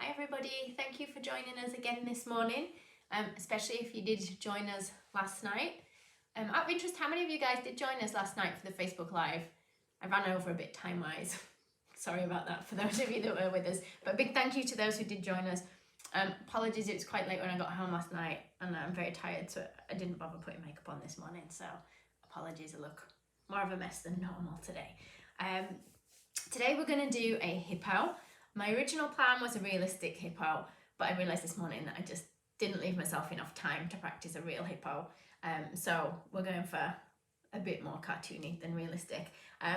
Hi everybody, thank you for joining us again this morning, especially if you did join us last night. Out of interest, how many of you guys did join us last night for the Facebook Live? I ran over a bit time-wise. Sorry about that for those of you that were with us, but a big thank you to those who did join us. Apologies, it was quite late when I got home last night and I'm very tired, so I didn't bother putting makeup on this morning, so apologies, I look more of a mess than normal today. Today we're going to do a hippo. My original plan was a realistic hippo, but I realised this morning that I just didn't leave myself enough time to practice a real hippo. So we're going for a bit more cartoony than realistic.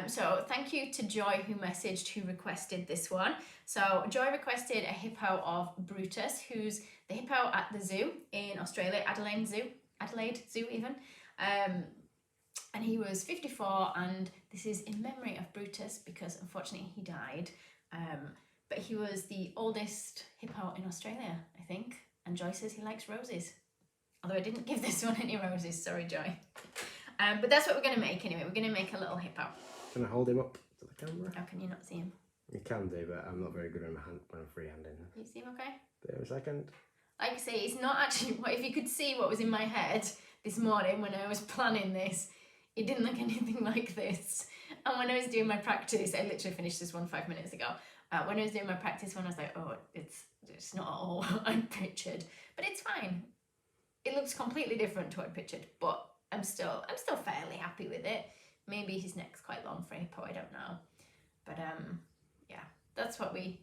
So thank you to Joy who messaged, who requested this one. So Joy requested a hippo of Brutus, who's the hippo at the zoo in Australia, Adelaide Zoo even. And he was 54, and this is in memory of Brutus because unfortunately he died. But he was the oldest hippo in Australia, I think. And Joy says he likes roses. Although I didn't give this one any roses, sorry Joy. But that's what we're going to make anyway. We're going to make a little hippo. Can I hold him up to the camera? How can you not see him? You can do, but I'm not very good when I'm freehanding. You see him okay? There a second. Like I say, it's not actually, if you could see what was in my head this morning when I was planning this, it didn't look anything like this. And when I was doing my practice, I literally finished this one 5 minutes ago. When I was doing my practice one, I was like, oh, it's not at all what I pictured. But it's fine. It looks completely different to what I pictured, but I'm still fairly happy with it. Maybe his neck's quite long for a hippo, I don't know. But yeah, that's what we've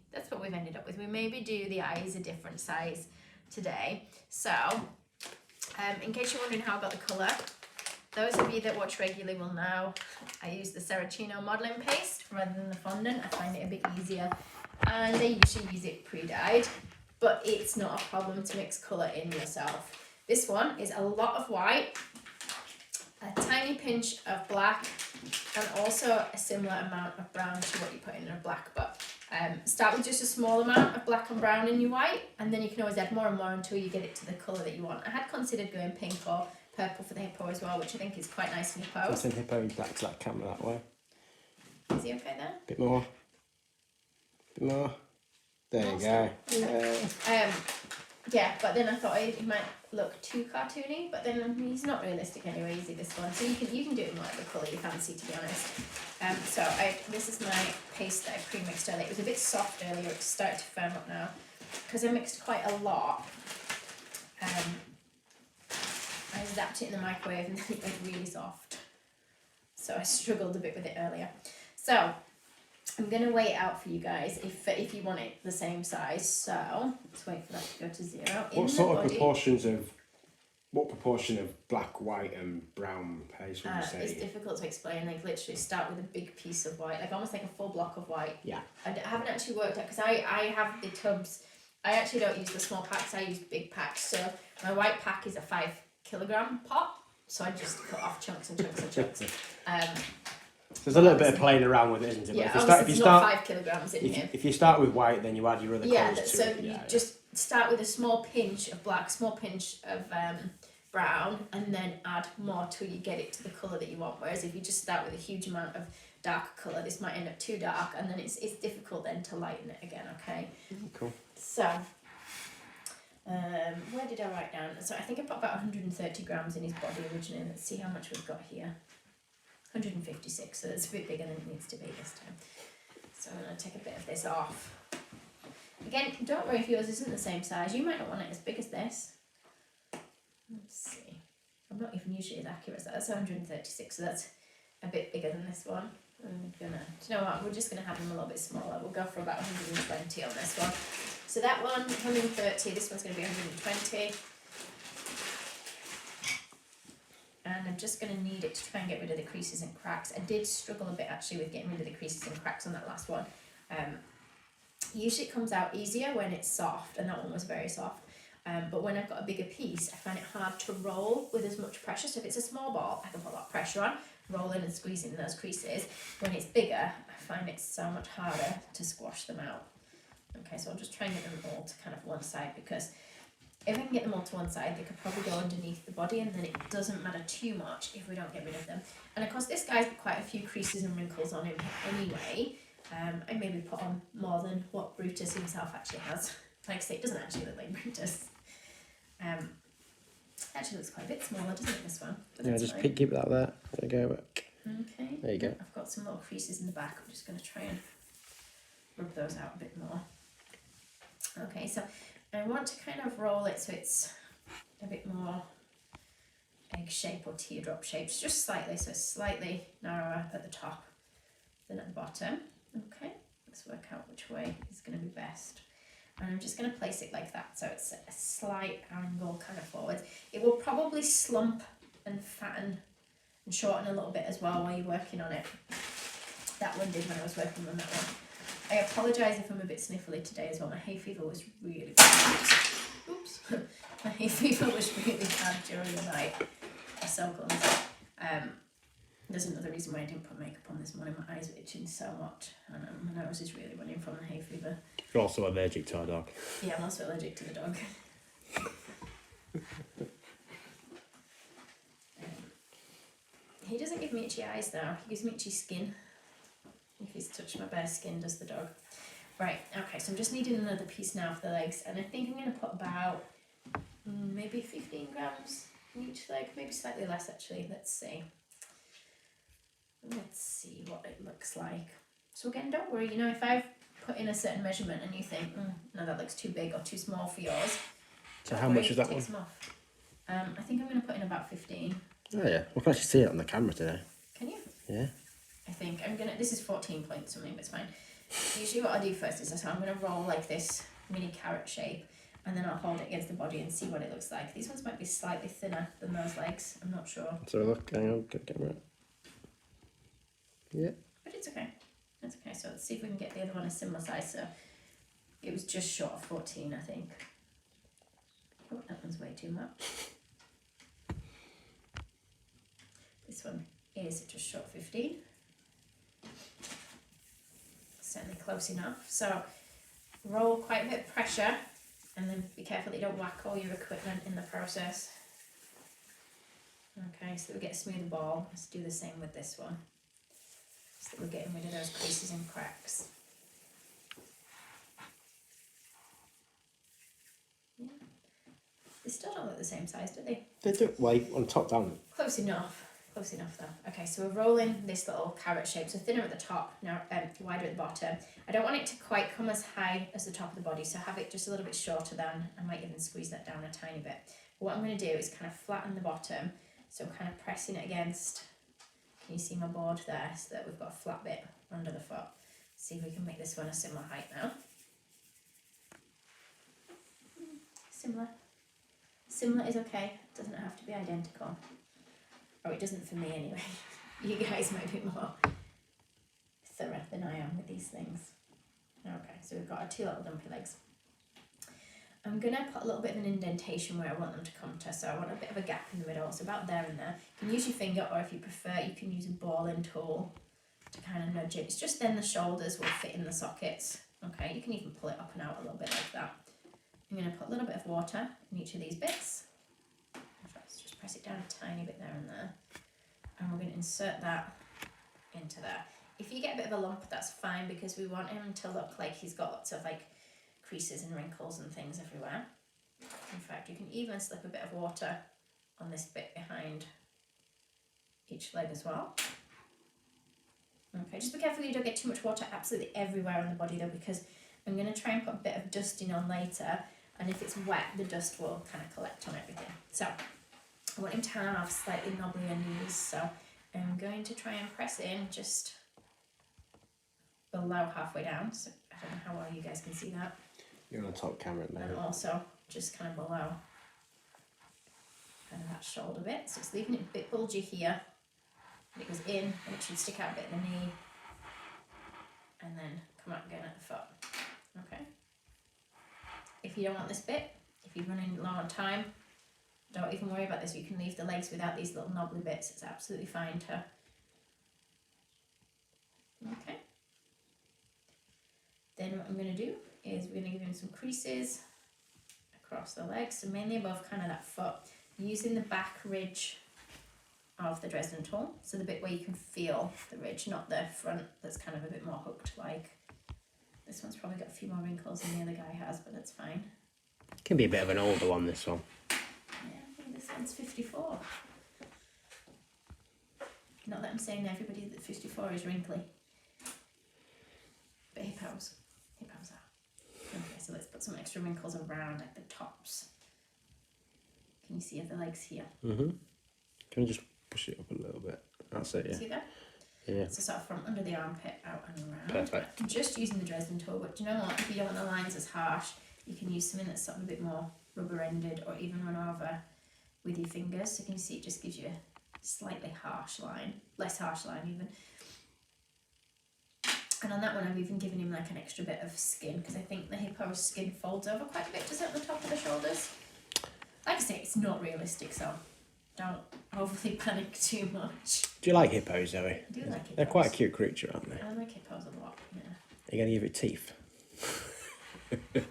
ended up with. We maybe do the eyes a different size today. So, in case you're wondering how I got the colour, those of you that watch regularly will know I use the Ceracino modelling paste rather than the fondant. I find it a bit easier, and I usually use it pre-dyed, but it's not a problem to mix colour in yourself. This one is a lot of white, a tiny pinch of black, and also a similar amount of brown to what you put in a black, but start with just a small amount of black and brown in your white, and then you can always add more and more until you get it to the colour that you want. I had considered going pink or purple for the hippo as well, which I think is quite nice in hippos. That's in hippo, back to that camera that way. Is he okay there? Bit more. Bit more. There you go. Yeah, but then I thought it might look too cartoony, but then he's not realistic anyway, is he, this one? So you can do it in whatever colour you fancy, to be honest. So this is my paste that I pre-mixed earlier. It was a bit soft earlier, it's started to firm up now. Because I mixed quite a lot, I zapped it in the microwave and then it went really soft. So I struggled a bit with it earlier. So I'm going to weigh it out for you guys if you want it the same size. So let's wait for that to go to 0. What proportion of black, white and brown paste would you say? It's difficult to explain. Like literally start with a big piece of white, like almost like a full block of white. Yeah. I haven't actually worked out because I have the tubs. I actually don't use the small packs, I use big packs. So my white pack is a 5 kilogram pot. So I just cut off chunks and chunks and chunks. So there's a little bit of playing around with it, isn't it? Yeah, if you start 5 kilograms in here. If you start with white, then you add your other colours to so it. you just start with a small pinch of black, small pinch of brown, and then add more till you get it to the colour that you want. Whereas if you just start with a huge amount of dark colour, this might end up too dark, and then it's difficult then to lighten it again. Okay. Cool. So, where did I write down? So I think I put about 130 grams in his body originally. Let's see how much we've got here. 156, so that's a bit bigger than it needs to be this time. So I'm going to take a bit of this off. Again, don't worry if yours isn't the same size. You might not want it as big as this. Let's see. I'm not even usually as accurate as that. That's 136, so that's a bit bigger than this one. I'm gonna, do you know what? We're just going to have them a little bit smaller. We'll go for about 120 on this one. So that one, 130. This one's going to be 120. And I'm just going to knead it to try and get rid of the creases and cracks. I did struggle a bit actually with getting rid of the creases and cracks on that last one. Usually it comes out easier when it's soft, and that one was very soft. But when I've got a bigger piece, I find it hard to roll with as much pressure. So if it's a small ball, I can put a lot of pressure on, roll in and squeeze in those creases. When it's bigger, I find it's so much harder to squash them out. Okay, so I'll just try and get them all to kind of one side, because if I can get them all to one side, they could probably go underneath the body, and then it doesn't matter too much if we don't get rid of them. And of course, this guy's got quite a few creases and wrinkles on him anyway. I maybe put on more than what Brutus himself actually has. Like I say, it doesn't actually look like Brenda's. Actually looks quite a bit smaller, doesn't it, this one? But Yeah, that's just fine. keep that there. There you go. Okay. There you go. I've got some little creases in the back. I'm just going to try and rub those out a bit more. Okay, so I want to kind of roll it so it's a bit more egg shape or teardrop shapes, just slightly, so it's slightly narrower at the top than at the bottom. Okay, let's work out which way is going to be best. And I'm just going to place it like that, so it's a slight angle kind of forward. It will probably slump and fatten and shorten a little bit as well while you're working on it. That one did when I was working on that one. I apologise if I'm a bit sniffly today as well. My hay fever was really bad. Oops. My hay fever was really bad during the night. I'm so clumsy. There's another reason why I didn't put makeup on this morning. My eyes are itching so much, and my nose is really running from the hay fever. You're also allergic to our dog. Yeah, I'm also allergic to the dog. He doesn't give me itchy eyes though. He gives me itchy skin. If he's touched my bare skin, does the dog. Right, okay, so I'm just needing another piece now for the legs, and I think I'm going to put about maybe 15 grams in each leg, maybe slightly less actually. Let's see what it looks like. So again, don't worry, you know, if I've put in a certain measurement and you think, no, that looks too big or too small for yours. So how much is that one? I think I'm going to put in about 15. Oh yeah, we can actually see it on the camera today. Can you? Yeah. I think I'm gonna, this is 14 point something, but it's fine. Usually what I do first is I'm gonna roll like this mini carrot shape, and then I'll hold it against the body and see what it looks like. These ones might be slightly thinner than those legs, I'm not sure. So look, hang on, get camera. Yeah. But it's okay, it's okay. So let's see if we can get the other one a similar size. So it was just short of 14, I think. Oh, that one's way too much. This one is just short of 15. Certainly close enough. So roll quite a bit of pressure, and then be careful that you don't whack all your equipment in the process. Okay, so we get a smooth ball. Let's do the same with this one, so that we're getting rid of those creases and cracks. Yeah. They still don't look the same size, do they? They do, like, on top down. Close enough. Close enough though. Okay, so we're rolling this little carrot shape, so thinner at the top, now wider at the bottom. I don't want it to quite come as high as the top of the body, so have it just a little bit shorter than, I might even squeeze that down a tiny bit. But what I'm going to do is kind of flatten the bottom, so I'm kind of pressing it against, can you see my board there, so that we've got a flat bit under the foot. See if we can make this one a similar height now. Similar is okay, it doesn't have to be identical. Oh, it doesn't for me anyway. You guys might be more thorough than I am with these things. Okay, so we've got our two little dumpy legs. I'm going to put a little bit of an indentation where I want them to come to, so I want a bit of a gap in the middle, so about there and there. You can use your finger, or if you prefer, you can use a balling tool to kind of nudge it. It's just then the shoulders will fit in the sockets. Okay, you can even pull it up and out a little bit like that. I'm going to put a little bit of water in each of these bits. Let's just press it down a tiny bit there and there. And we're going to insert that into there. If you get a bit of a lump, that's fine, because we want him to look like he's got lots of like creases and wrinkles and things everywhere. In fact, you can even slip a bit of water on this bit behind each leg as well. Okay, just be careful you don't get too much water absolutely everywhere on the body though, because I'm going to try and put a bit of dusting on later, and if it's wet, the dust will kind of collect on everything. So I want him to have slightly knobblier knees, so I'm going to try and press in just below halfway down. So I don't know how well you guys can see that. You're on the top camera now. And also just kind of below kind of that shoulder bit. So it's leaving it a bit bulgy here. And it goes in, and it should stick out a bit in the knee. And then come out again at the foot. Okay. If you don't want this bit, if you're running low on time, don't even worry about this. You can leave the legs without these little knobbly bits. It's absolutely fine to. Okay. Then what I'm going to do is we're going to give him some creases across the legs, so mainly above kind of that foot, using the back ridge of the Dresden tool, so the bit where you can feel the ridge, not the front that's kind of a bit more hooked like This one's probably got a few more wrinkles than the other guy has, but that's fine. Can be a bit of an older one, this one. Yeah, I think this one's 54. Not that I'm saying everybody that 54 is wrinkly. But hippos are. Okay, so let's put some extra wrinkles around like the tops. Can you see the legs here? Mm-hmm. Can you just push it up a little bit? That's it, yeah. See that? Yeah. So sort of from under the armpit out and around. Perfect. I'm just using the Dresden tool, but do you know what? If you don't want the lines as harsh, you can use something that's sort of a bit more rubber-ended, or even run over with your fingers. So can you see it just gives you a slightly harsh line, less harsh line even. And on that one, I've even given him like an extra bit of skin, because I think the hippo's skin folds over quite a bit, does it, at the top of the shoulders? Like I say, it's not realistic, so don't overly panic too much. Do you like hippos, Zoe? I do like hippos. They're quite a cute creature, aren't they? I like hippos a lot, yeah. Are you going to give it teeth?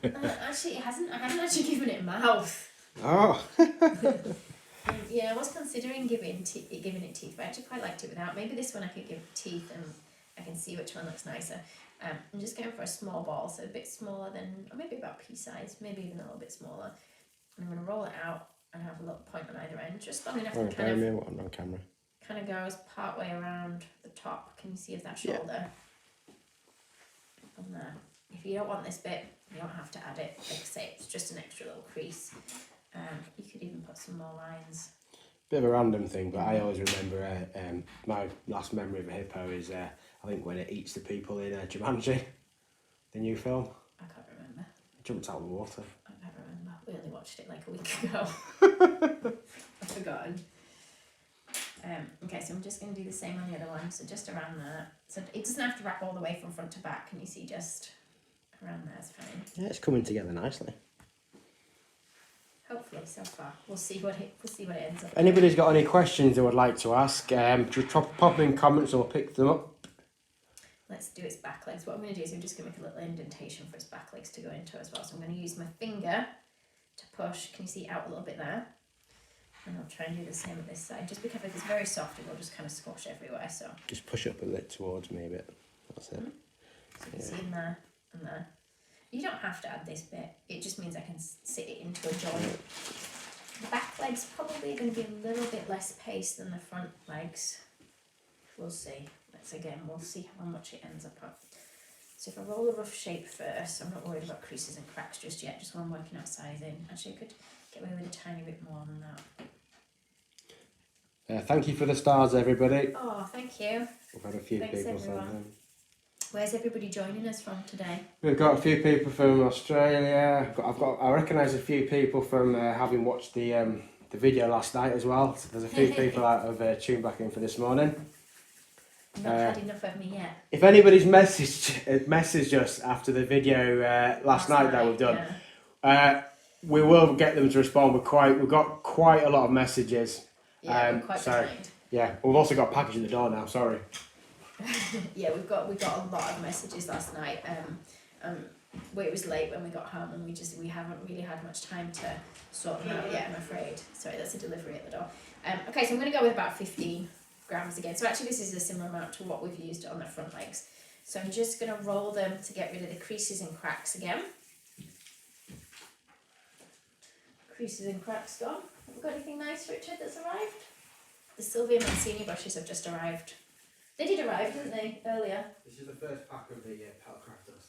Actually, I haven't actually given it a mouth. Oh! Yeah, I was considering giving it teeth, but I actually quite liked it without. Maybe this one I could give teeth and I can see which one looks nicer. I'm just going for a small ball, so a bit smaller than, or maybe about pea size, maybe even a little bit smaller. And I'm going to roll it out and have a little point on either end, just long enough to I'm on camera. kind of goes part way around the top. Can you see of that shoulder? On there. If you don't want this bit, you don't have to add it. Like I say, it's just an extra little crease. You could even put some more lines. Bit of a random thing, but I always remember my last memory of a hippo is I think when it eats the people in Jumanji, the new film. I can't remember. It jumps out of the water. I can't remember. We only watched it like a week ago. I've forgotten. Okay, so I'm just going to do the same on the other one. So just around there. So it doesn't have to wrap all the way from front to back. Can you see just around there is fine. Yeah, it's coming together nicely. Hopefully, so far. We'll see what it ends up. If anybody's got any questions they would like to ask, just pop them in comments and we'll pick them up. Let's do its back legs. What I'm going to do is I'm just going to make a little indentation for its back legs to go into as well. So I'm going to use my finger to push. Can you see out a little bit there? And I'll try and do the same with this side. Just be careful, if it's very soft, it will just kind of squash everywhere. So just push up a bit towards me a bit. That's it. So you can see in there and there. You don't have to add this bit. It just means I can sit it into a joint. The back leg's probably going to be a little bit less pace than the front legs. We'll see. We'll see how much it ends up at. So if I roll a rough shape first, I'm not worried about creases and cracks just yet, just while I'm working out sizing. Actually, I could get away with a tiny bit more than that. Thank you for the stars, everybody. Oh, thank you. We've had a few Thanks, people everyone. send them. Where's everybody joining us from today? We've got a few people from Australia. I recognise a few people from having watched the video last night as well. So there's a few people that have tuned back in for this morning. Not had enough of me yet. If anybody's messaged us after the video last night that we've done, we will get them to respond. We've got quite a lot of messages. Yeah, we're quite behind. Yeah, we've also got a package at the door now. Sorry. Yeah, we got a lot of messages last night. It was late when we got home, and we haven't really had much time to sort them out yet, I'm afraid. Sorry, that's a delivery at the door. Okay, so I'm going to go with about 15 grams again. So actually this is a similar amount to what we've used on the front legs. So I'm just going to roll them to get rid of the creases and cracks again. Creases and cracks gone. Have we got anything nice, Richard, that's arrived? The Sylvia Mancini brushes have just arrived. They did arrive, didn't they, earlier? This is the first pack of the Petalcraft dust.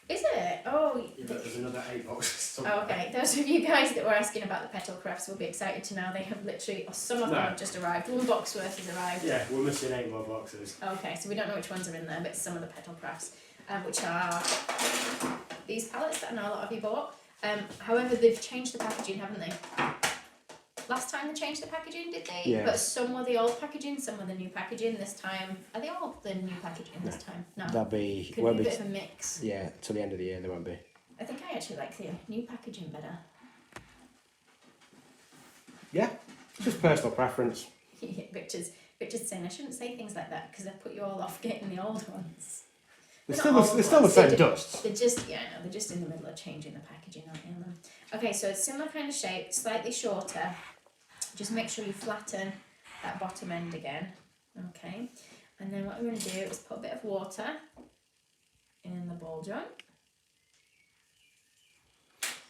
Is it? Oh, yeah, there's another 8 boxes. Oh, okay. Those of you guys that were asking about the petal crafts will be excited to know they have literally, some of them have just arrived. 1 box worth has arrived. Yeah, we're missing 8 more boxes. Okay, so we don't know which ones are in there, but some of the petal crafts, which are these palettes that I know a lot of you bought. However, they've changed the packaging, haven't they? Last time they changed the packaging, did they? Yeah. But some were the old packaging, some were the new packaging. This time, are they all the new packaging this time? No. That'll be... Could be a bit of a mix. Yeah, till the end of the year there won't be. I think I actually like the new packaging better. Yeah, just personal preference. Richard's saying I shouldn't say things like that because I put you all off getting the old ones. They're still the same dust. They're just, yeah, I know, they're just in the middle of changing the packaging, aren't they? Okay, so it's similar kind of shape, slightly shorter. Just make sure you flatten that bottom end again. Okay, and then what I'm going to do is put a bit of water in the ball joint.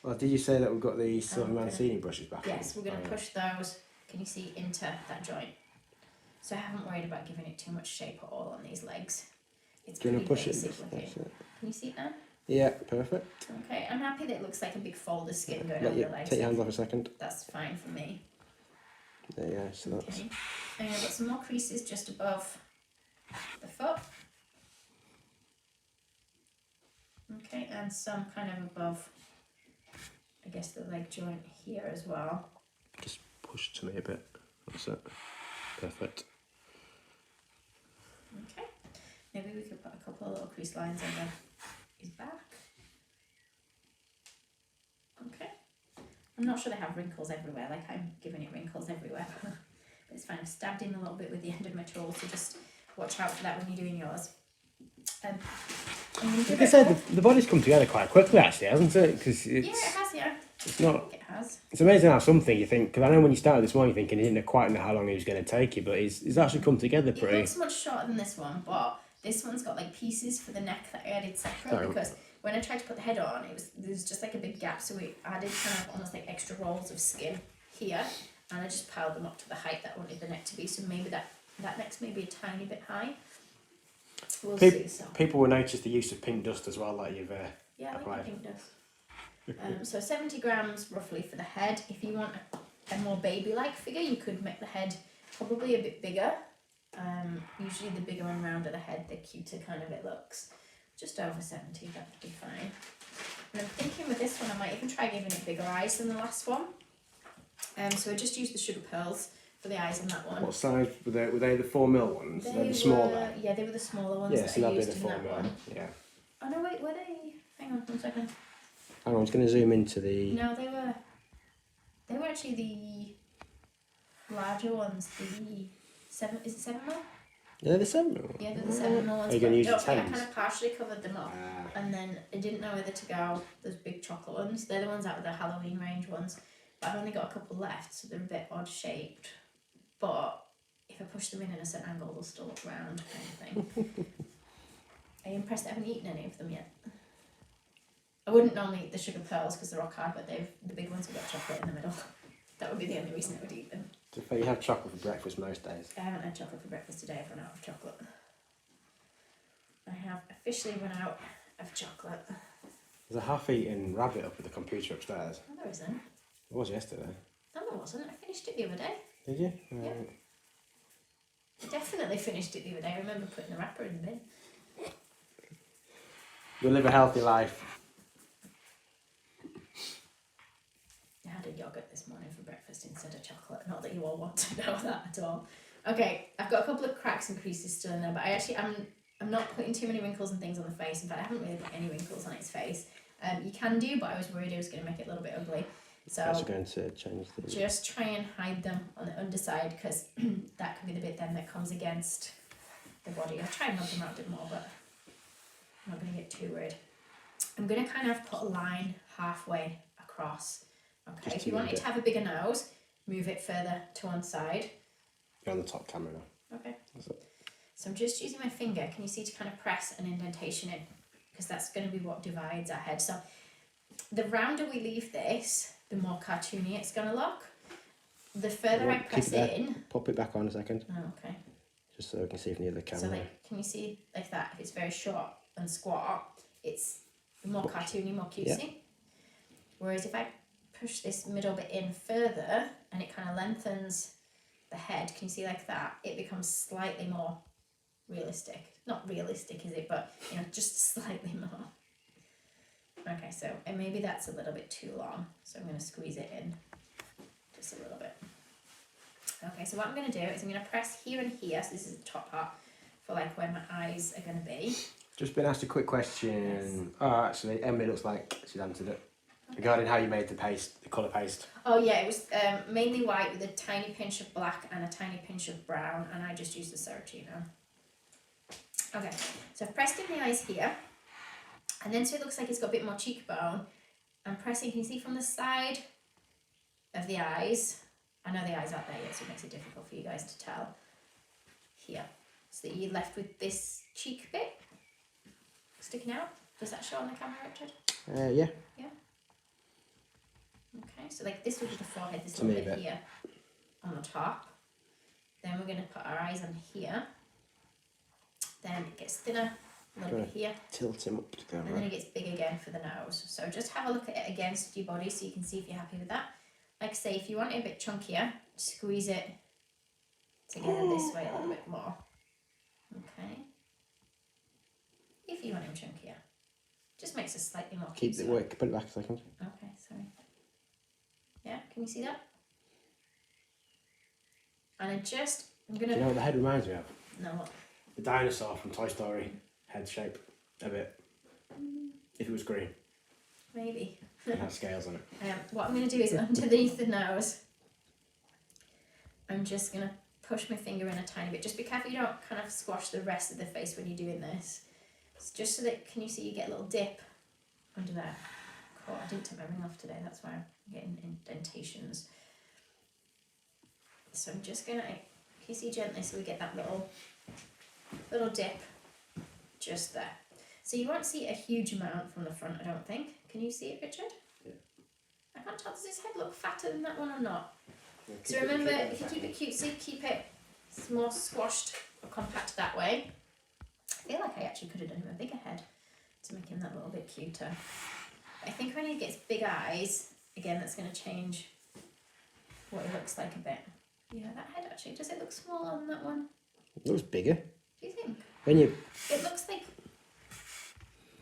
Well, did you say that we've got the Silver Okay. Mancini brushes back in? Yes, we're going to push those, can you see, into that joint. So I haven't worried about giving it too much shape at all on these legs. It's Do you pretty want to push basic it? looking. Can you see it now? Yeah, perfect. Okay, I'm happy that it looks like a big fold of skin going Let over you the legs. take your hands off a second. That's fine for me. There you go, so that's... Okay, and I've got some more creases just above the foot. Okay, and some kind of above, I guess, the leg joint here as well. Just push to me a bit. That's it. Perfect. Okay, maybe we could put a couple of little crease lines under his back. Okay, I'm not sure they have wrinkles everywhere, like I'm giving it wrinkles everywhere. But it's fine, I've stabbed in a little bit with the end of my tool, so just watch out for that when you're doing yours. Like I said, the body's come together quite quickly actually, hasn't it? Cause yeah, it has, yeah. It's not... I think it has. It's amazing how something you think, because I know when you started this morning, you're thinking you didn't quite know how long it was going to take you, but it's actually come together It pretty... looks much shorter than this one, but this one's got like pieces for the neck that I added separate, because when I tried to put the head on, there was just like a big gap, so we added kind of almost like extra rolls of skin here, and I just piled them up to the height that I wanted the neck to be, so maybe that neck's maybe a tiny bit high. We'll see. So. People will notice the use of pink dust as well, like you've yeah, applied. I like the pink dust. So 70 grams roughly for the head. If you want a more baby-like figure, you could make the head probably a bit bigger. Usually the bigger and rounder the head, the cuter kind of it looks. Just over 70, that would be fine. And I'm thinking with this one, I might even try giving it bigger eyes than the last one. So I just used the sugar pearls for the eyes on that one. What size were they? The 4mm ones? They're the smaller. Yeah, they were the smaller ones. Yeah, that so I that'd be used the in that 4mm. one. Yeah. Oh no, wait, were they? Hang on 1 second. Hang on, I was going to zoom into the... No, they were actually the larger ones. The 7, is it 7mm? Yeah, they're the 7mm. Yeah, they're the 7mm ones. Are you going to use the I 10s? kind of partially covered them up, and then I didn't know whether to go those big chocolate ones. They're the ones out of the Halloween range ones, but I've only got a couple left, so they're a bit odd shaped. But if I push them in a certain angle, they'll still look round, kind of thing. Are you impressed I haven't eaten any of them yet? I wouldn't normally eat the sugar pearls because they're rock hard, but the big ones have got chocolate in the middle. That would be the only reason I would eat them. You have chocolate for breakfast most days. I haven't had chocolate for breakfast today. I've run out of chocolate. I have officially run out of chocolate. There's a half-eaten rabbit up at the computer upstairs. No, there isn't. It was yesterday. No, there wasn't. I finished it the other day. Did you? Yeah. I definitely finished it the other day. I remember putting the wrapper in the bin. You live a healthy life. I had a yoghurt this morning for breakfast instead of chocolate. Not that you all want to know that at all. Okay, I've got a couple of cracks and creases still in there, but I'm not putting too many wrinkles and things on the face. In fact, I haven't really put any wrinkles on its face. You can do, but I was worried I was going to make it a little bit ugly. So I'm going to change the... Just try and hide them on the underside, because that can be the bit then that comes against the body. I'll try and rub them out a bit more, but I'm not going to get too worried. I'm going to kind of put a line halfway across. Okay, if you want it to have a bigger nose, move it further to one side. You're on the top camera now. Okay. That's it. So I'm just using my finger, can you see, to kind of press an indentation in, because that's going to be what divides our head. So the rounder we leave this, the more cartoony it's going to look. The further I press it in... Pop it back on a second. Oh, okay. Just so we can see from the other camera. So like, can you see like that? If it's very short and squat, it's more cartoony, more cutesy. Yeah. Whereas if I push this middle bit in further and it kind of lengthens the head, can you see like that? It becomes slightly more realistic. Not realistic, is it? But, you know, just slightly more. Okay, so and maybe that's a little bit too long, so I'm going to squeeze it in just a little bit. Okay, so what I'm going to do is I'm going to press here and here, so this is the top part, for like where my eyes are going to be. Just been asked a quick question. Yes. Oh, actually, Emily looks like she's answered it. Okay. Regarding how you made the paste, the colour paste. Oh yeah, it was mainly white with a tiny pinch of black and a tiny pinch of brown, and I just used the Saracino. Okay, so I've pressed in the eyes here. And then so it looks like it's got a bit more cheekbone. I'm pressing, can you see from the side of the eyes? I know the eyes aren't there yet, so it makes it difficult for you guys to tell. Here. So that you're left with this cheek bit. sticking out. Does that show on the camera, Richard? Yeah. Okay, so like this will be the forehead, this To little me, bit but- here on the top. Then we're going to put our eyes on here. Then it gets thinner, a little bit here. Tilt him up to And then camera. it gets big again for the nose. So just have a look at it against your body so you can see if you're happy with that. Like I say, if you want it a bit chunkier, squeeze it together this way a little bit more. Okay. If you want him chunkier. Just makes it slightly more Keep cute. the work. Put it back a second. Okay, sorry. Yeah, can you see that? And I'm Do gonna... you know what the head reminds me of? No, what? The dinosaur from Toy Story. Head shape. A bit. If it was green. Maybe. It has scales on it. What I'm going to do is underneath the nose, I'm just going to push my finger in a tiny bit. Just be careful you don't kind of squash the rest of the face when you're doing this. It's just so that, can you see you get a little dip under there? Cool, I didn't take my ring off today, that's why I'm getting indentations. So I'm just going to, can you see gently so we get that little dip just there. So you won't see a huge amount from the front, I don't think. Can you see it, Richard? Yeah. I can't tell, does his head look fatter than that one or not? Yeah, So remember, if you keep it cutesy, keep it more squashed or compact that way. I feel like I actually could have done him a bigger head to make him that little bit cuter. But I think when he gets big eyes, again, that's going to change what he looks like a bit. Yeah, that head actually, does it look smaller on that one? It looks bigger. Do you think? When you... It looks like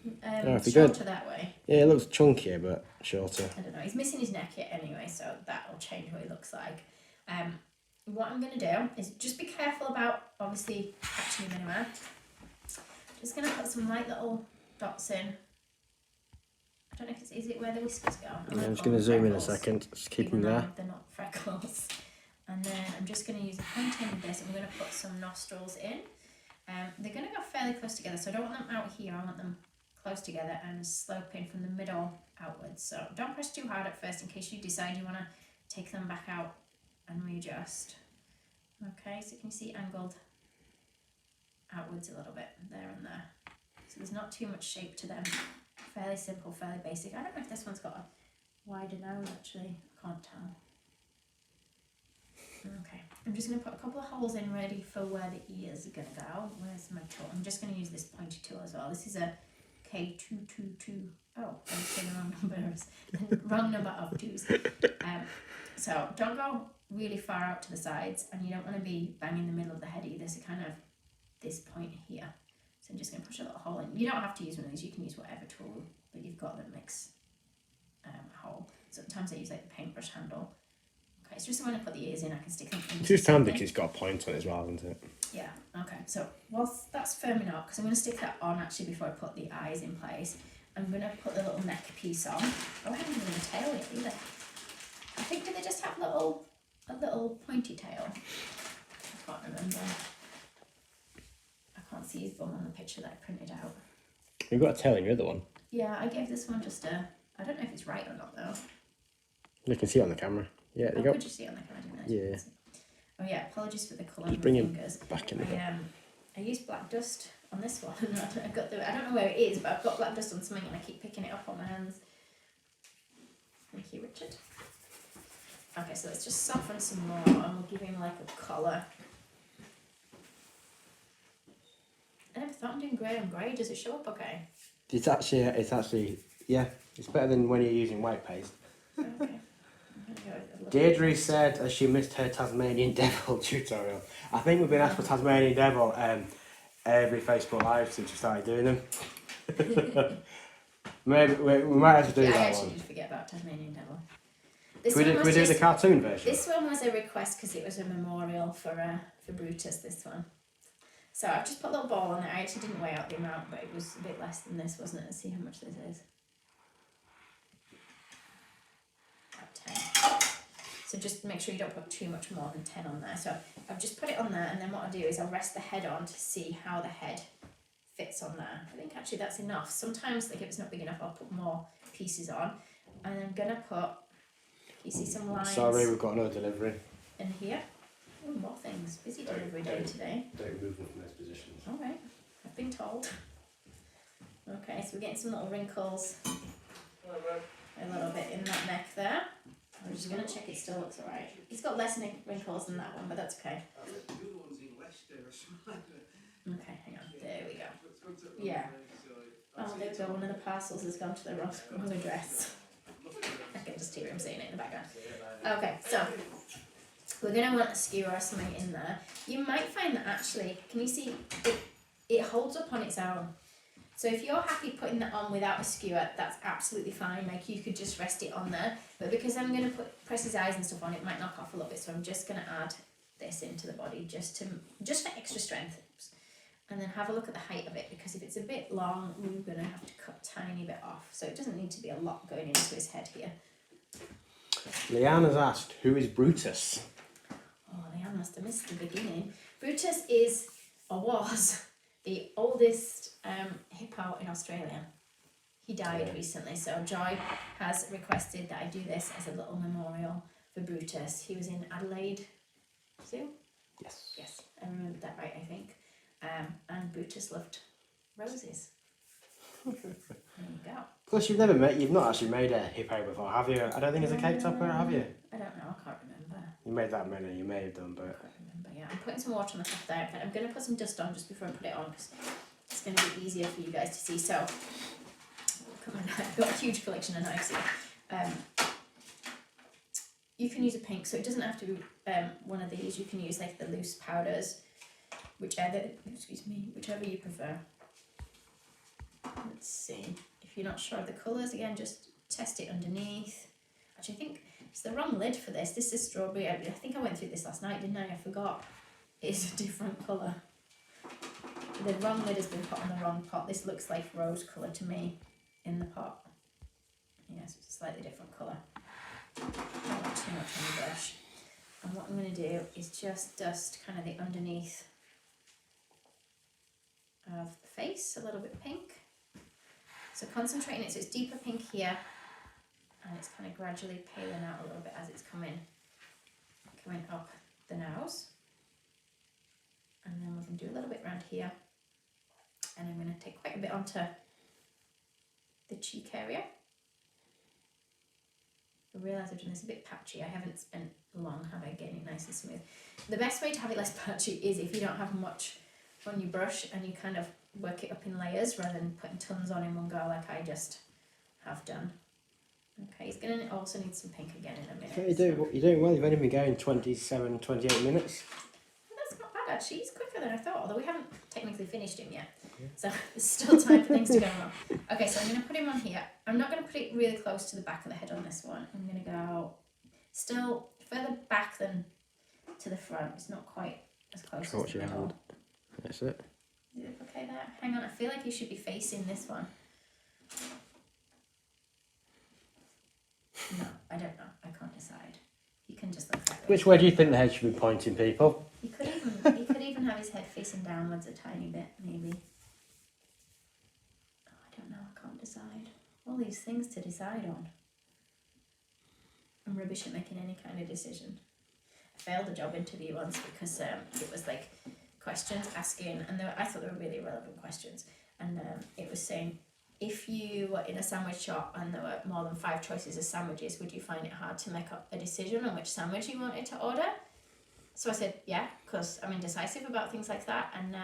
if you shorter go- that way. Yeah, it looks chunkier but shorter. I don't know, he's missing his neck yet anyway, so that will change what he looks like. What I'm going to do is just be careful about, obviously, catching him anywhere. Just going to put some light little dots in. I don't know if it's, is it where the whiskers go? Yeah, I'm just going to zoom in a second. Just keep Even them though there. they're not freckles. And then I'm just going to use a pointer with this, and we're going to put some nostrils in. They're going to go fairly close together, so I don't want them out here, I want them close together and sloping from the middle outwards. So don't press too hard at first in case you decide you want to take them back out and readjust. Okay, so can you see angled outwards a little bit there and there. So there's not too much shape to them. Fairly simple, fairly basic. I don't know if this one's got a wider nose actually, I can't tell. Okay, I'm just going to put a couple of holes in ready for where the ears are going to go. Where's my tool? I'm just going to use this pointy tool as well. This is a K222. Oh, I'm saying the wrong numbers. Wrong number of twos. So don't go really far out to the sides, and you don't want to be banging the middle of the head either. So kind of this point here. So I'm just going to push a little hole in. You don't have to use one of these. You can use whatever tool that you've got that makes a hole. Sometimes I use like the paintbrush handle. Okay, it's just when I put the ears in, I can stick them in. It's just handy because it's got a point on it as well, isn't it? Yeah, okay, so whilst that's firming up, because I'm going to stick that on actually before I put the eyes in place, I'm going to put the little neck piece on. Oh, I haven't even done a tail yet either. I think, do they just have a little pointy tail? I can't remember. I can't see his bum on the picture that I printed out. You've got a tail in your other one. Yeah, I gave this one just a, I don't know if it's right or not though. You can see it on the camera. Yeah, there you go. Could you see it on the camera? Didn't I? Yeah. Oh yeah, apologies for the colour Just of my bring him fingers. back in the bit. I used black dust on this one. I don't know where it is, but I've got black dust on something and I keep picking it up on my hands. Thank you, Richard. Okay, so let's just soften some more and we'll give him like a colour. I never thought I'm doing grey on grey. Does it show up okay? It's actually, yeah, it's better than when you're using white paste. Okay. I'm gonna go a little Deirdre bit. said as she missed her Tasmanian Devil tutorial. I think we've been asked for Tasmanian Devil every Facebook Live since we started doing them. Maybe we might have to do Yeah, I that actually one. did forget about Tasmanian Devil. Can we do the cartoon version? This one was a request because it was a memorial for Brutus, this one. So I've just put a little ball on it. I actually didn't weigh out the amount, but it was a bit less than this, wasn't it? Let's see how much this is. About 10. So just make sure you don't put too much more than 10 on there. So I've just put it on there, and then what I'll do is I'll rest the head on to see how the head fits on there. I think actually that's enough. Sometimes, like if it's not big enough, I'll put more pieces on. And I'm going to put, you see some lines Sorry, we've got no delivery. in here. Oh, more things. Busy delivery day today. Don't move them from those positions. All right, I've been told. Okay, so we're getting some little wrinkles a little bit in that neck there. I'm just going to check it still looks alright. It's got less wrinkles than that one, but that's okay. Okay, hang on. There we go. Yeah. Oh, there we go. One of the parcels has gone to the wrong address. I can just hear him saying it in the background. Okay, so we're going to want a skewer or something in there. You might find that actually, can you see, it holds up on its own. So if you're happy putting that on without a skewer, that's absolutely fine. Like you could just rest it on there. But because I'm going to press his eyes and stuff on, it might knock off a little bit. So I'm just going to add this into the body just for extra strength. And then have a look at the height of it, because if it's a bit long, we're going to have to cut a tiny bit off. So it doesn't need to be a lot going into his head here. Leanne has asked, who is Brutus? Oh, Leanne must have missed the beginning. Brutus is, or was, the oldest hippo in Australia. He died recently, so Joy has requested that I do this as a little memorial for Brutus. He was in Adelaide Zoo? Yes. Yes, I remember that right, I think. And Brutus loved roses. There you go. Plus, you've not actually made a hippo before, have you? I don't think it's a cake topper, have you? I don't know, I can't remember. You made that many, you may have done, but... I can't remember, yeah. I'm putting some water on the top there. I'm going to put some dust on just before I put it on, because it's going to be easier for you guys to see. So, come on, I've got a huge collection of knives here. You can use a pink, so it doesn't have to be one of these. You can use like the loose powders, whichever you prefer. Let's see. If you're not sure of the colours, again, just test it underneath. Actually, I think it's the wrong lid for this. This is strawberry. I think I went through this last night, didn't I? I forgot. It's a different colour. The wrong lid has been put on the wrong pot. This looks like rose colour to me in the pot. Yes, it's a slightly different colour. Don't want too much on the brush. And what I'm going to do is just dust kind of the underneath of the face, a little bit pink. So concentrating it so it's deeper pink here, and it's kind of gradually paling out a little bit as it's coming up the nose. And then we're going to do a little bit around here, and I'm going to take quite a bit onto the cheek area. I realise I've done this a bit patchy. I haven't spent long, have I, getting it nice and smooth. The best way to have it less patchy is if you don't have much on your brush and you kind of work it up in layers rather than putting tons on in one go like I just have done. Okay, he's going to also need some pink again in a minute. You're doing well. You've only been going 27, 28 minutes. Well, that's not bad actually. He's quicker than I thought, although we haven't technically finished him yet. So there's still time for things to go wrong. Okay, so I'm going to put him on here. I'm not going to put it really close to the back of the head on this one. I'm going to go still further back than to the front. It's not quite as close as the middle. That's it. Is it okay there? Hang on, I feel like you should be facing this one. No, I don't know. I can't decide. You can just look that way. Which way do you think the head should be pointing, people? He could even have his head facing downwards a tiny bit, maybe. Oh, I don't know. I can't decide. All these things to decide on. I'm rubbish at making any kind of decision. I failed a job interview once because it was like questions asking, and I thought they were really relevant questions, and it was saying, if you were in a sandwich shop and there were more than 5 choices of sandwiches, would you find it hard to make up a decision on which sandwich you wanted to order? So I said, yeah, because I'm indecisive about things like that. And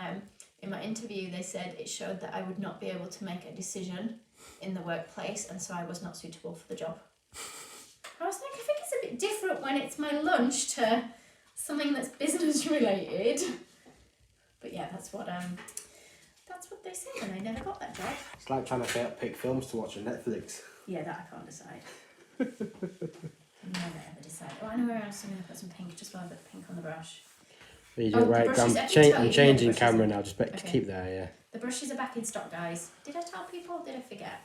in my interview, they said it showed that I would not be able to make a decision in the workplace, and so I was not suitable for the job. I was like, I think it's a bit different when it's my lunch to something that's business related. But yeah, that's what they said, and I never got that job. It's like trying to pick films to watch on Netflix. Yeah, that I can't decide. Never ever decide. Oh, I know where else I'm going to put some pink, just while I put the pink on the brush. You do right, I'm changing camera now, just keep there, yeah. The brushes are back in stock, guys. Did I tell people? Did I forget?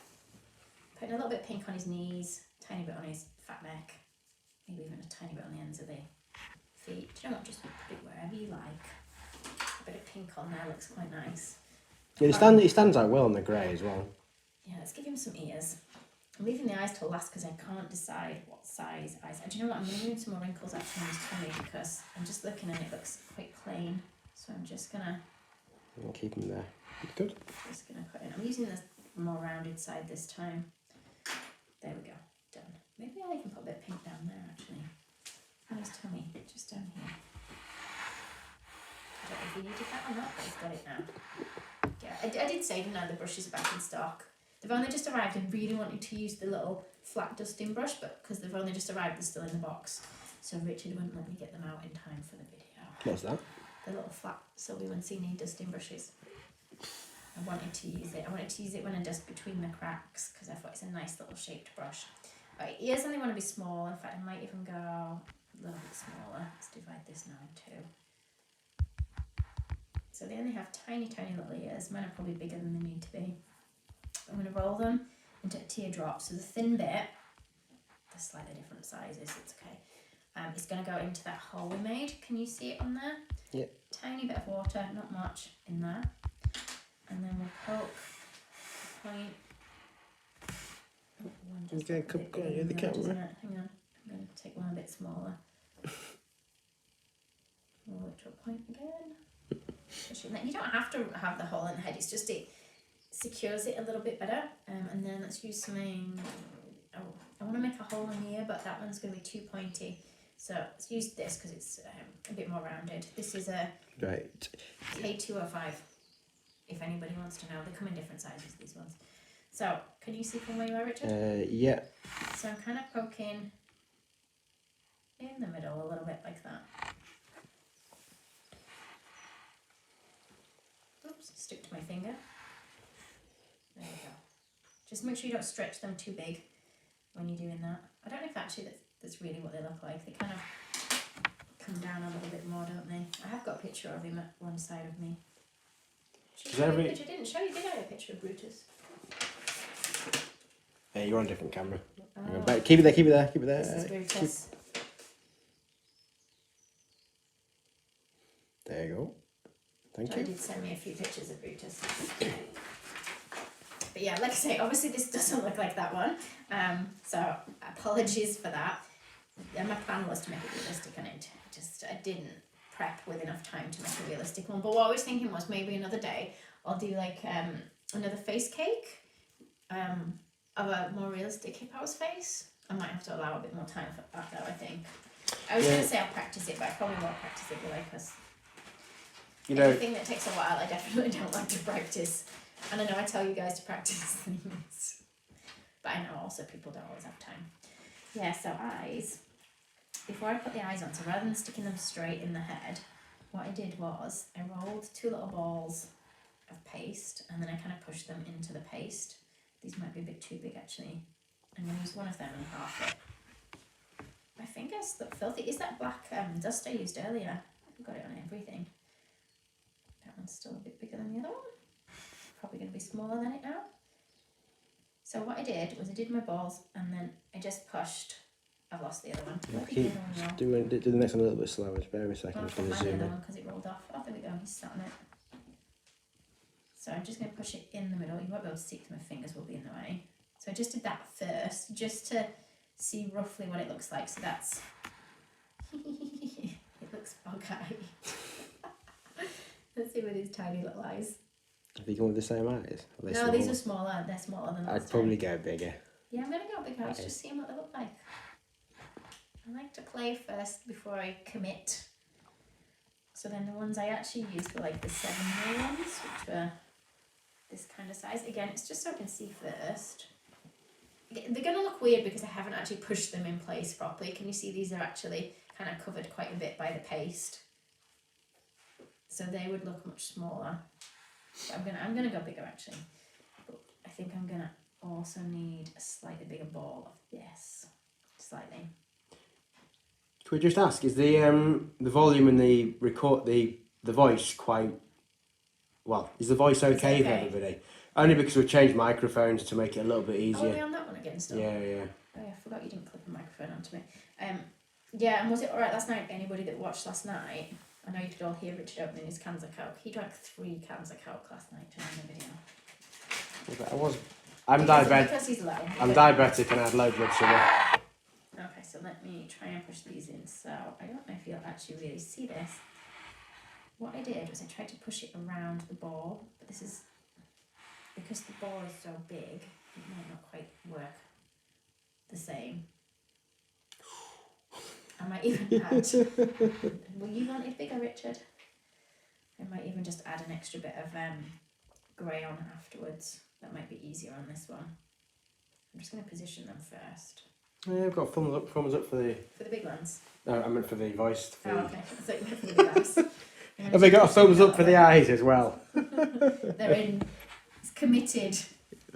Putting a little bit of pink on his knees, tiny bit on his fat neck, maybe even a tiny bit on the ends of the feet. Do you know what? Just put it wherever you like. A bit of pink on there looks quite nice. Yeah, he stands out well on the grey as well. Yeah, let's give him some ears. I'm leaving the eyes till last because I can't decide what size eyes. And do you know what? I'm going to give him some more wrinkles actually on his tummy because I'm just looking and it looks quite plain. So I'm just going to... I'll keep him there. Good. Just going to put in... I'm using this a more rounded side this time. There we go, done. Maybe I'll even put a bit of pink down there actually. Please tell me, just down here. I don't know if you needed that or not, but I've got it now. Yeah, I did say, didn't I, the brushes are back in stock. They've only just arrived and really wanted to use the little flat dusting brush, but because they've only just arrived, they're still in the box. So Richard wouldn't let me get them out in time for the video. What's that? The little flat Sylvie Mancini dusting brushes. I wanted to use it. I wanted to use it when I dust between the cracks because I thought it's a nice little shaped brush. Right, ears only want to be small. In fact, I might even go a little bit smaller. Let's divide this now in two. So they only have tiny, tiny little ears. Mine are probably bigger than they need to be. I'm going to roll them into a teardrop. So the thin bit, they're slightly different sizes, it's okay. It's going to go into that hole we made. Can you see it on there? Yeah. Tiny bit of water, not much, in there. And then we'll poke the point. Oh, one just Okay, come on, you're the camera. Hang on, I'm going to take one a bit smaller. Roll it to a point again. You don't have to have the hole in the head, it's just it secures it a little bit better. And then let's use something. Oh, I want to make a hole in here, but that one's going to be too pointy. So let's use this because it's a bit more rounded. This is a K205. If anybody wants to know, they come in different sizes, these ones. So can you see from where you are, Richard? Yeah. So I'm kind of poking in the middle a little bit like that. Oops, stick to my finger. There you go. Just make sure you don't stretch them too big when you're doing that. I don't know if actually that's really what they look like. They kind of come down a little bit more, don't they? I have got a picture of him at one side of me. I didn't show you, did I? A picture of Brutus. Yeah, you're on a different camera. Oh. Keep it there, keep it there, keep it there. This is Brutus. There you go. Thank John you. did send me a few pictures of Brutus. But yeah, like I say, obviously this doesn't look like that one. So apologies for that. My plan was to make it realistic and I didn't prep with enough time to make a realistic one. But what I was thinking was maybe another day I'll do like another face cake of a more realistic Hippo's face. I might have to allow a bit more time for that though, I think. I was going to say I'll practice it, but I probably won't practice it because anything that takes a while I definitely don't like to practice. And I know I tell you guys to practice things, but I know also people don't always have time. Yeah, so eyes. Before I put the eyes on, so rather than sticking them straight in the head, what I did was I rolled two little balls of paste and then I kind of pushed them into the paste. These might be a bit too big actually. I'm going to use one of them and half it. My fingers look filthy. Is that black dust I used earlier? I've got it on everything. That one's still a bit bigger than the other one. Probably going to be smaller than it now. So what I did was I did my balls and then I just pushed. I've lost the other one. Do the next one a little bit slower. Just bear with me a second. I'll I'm just going put to my zoom other in. one because it rolled off. Oh, there we go. He's sat on it. So I'm just going to push it in the middle. You won't be able to see because my fingers will be in the way. So I just did that first, just to see roughly what it looks like. So that's... it looks bug-eye. Let's see with his tiny little eyes. Have you gone with the same eyes? No, these are smaller. They're smaller than last I'd probably go bigger. Yeah, I'm going to go bigger. Let's just see what they look like. I like to play first before I commit. So then the ones I actually used were like the 7mm ones, which were this kind of size. Again, it's just so I can see first. They're going to look weird because I haven't actually pushed them in place properly. Can you see these are actually kind of covered quite a bit by the paste? So they would look much smaller. But I'm gonna go bigger actually. But I think I'm gonna also need a slightly bigger ball of this. Slightly. Could we just ask, is the volume and the voice quite well? Is the voice okay for everybody? Only because we've changed microphones to make it a little bit easier. Oh, are we on that one again still? Yeah. Oh yeah, I forgot you didn't clip a microphone onto me. Yeah, and was it alright last night? Anybody that watched last night? I know you could all hear Richard opening his cans of Coke. He drank 3 cans of Coke last night during the video. I'm diabetic. Because he's low. I'm diabetic and I had low blood sugar. Okay, so let me try and push these in. So I don't know if you'll actually really see this. What I did was I tried to push it around the ball, but this is because the ball is so big, it might not quite work the same. I might even add, will you want it bigger, Richard? I might even just add an extra bit of grey on afterwards. That might be easier on this one. I'm just going to position them first. Yeah, I've got thumbs up for the... For the big ones? No, I meant for the voice. Oh, okay. I thought you meant for the big eyes. Have they got a thumbs up for the eyes as well? They're in... It's committed.